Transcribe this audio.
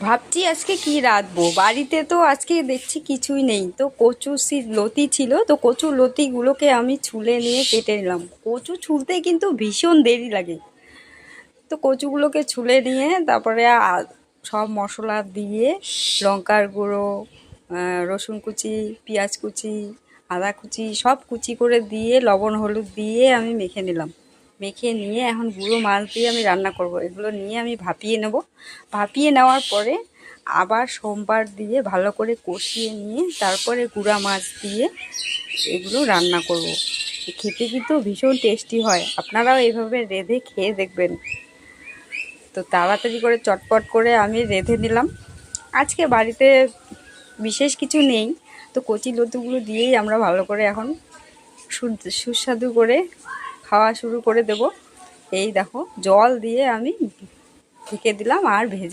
ভাবছি আজকে কি রাঁধবো। বাড়িতে তো আজকে দেখছি কিছুই নেই, তো কচু লতি ছিল, তো কচু লতিগুলোকে আমি ছুলে নিয়ে কেটে নিলাম। কচু ছুলতে কিন্তু ভীষণ দেরি লাগে। তো কচুগুলোকে ছুলে নিয়ে তারপরে সব মশলা দিয়ে লঙ্কার গুঁড়ো, রসুন কুচি, পেঁয়াজ কুচি, আদা কুচি সব কুচি করে দিয়ে লবণ হলুদ দিয়ে আমি মেখে নিলাম। মেখে নিয়ে এখন গুঁড়ো মাছ দিয়ে আমি রান্না করব। এগুলো নিয়ে আমি ভাপিয়ে নেব। ভাপিয়ে নেওয়ার পরে আবার সোমবার দিয়ে ভালো করে কষিয়ে নিয়ে তারপরে গুঁড়া মাছ দিয়ে এগুলো রান্না করব। খেতে কিন্তু ভীষণ টেস্টি হয়। আপনারাও এইভাবে রেঁধে খেয়ে দেখবেন। তো তাড়াতাড়ি করে চটপট করে আমি রেঁধে নিলাম। আজকে বাড়িতে বিশেষ কিছু নেই, তো কচি লতিগুলো দিয়েই আমরা ভালো করে এখন সুস্বাদু করে খাওয়া শুরু করে দেব। এই দেখো, জল দিয়ে আমি ঢেকে দিলাম আর ভেজে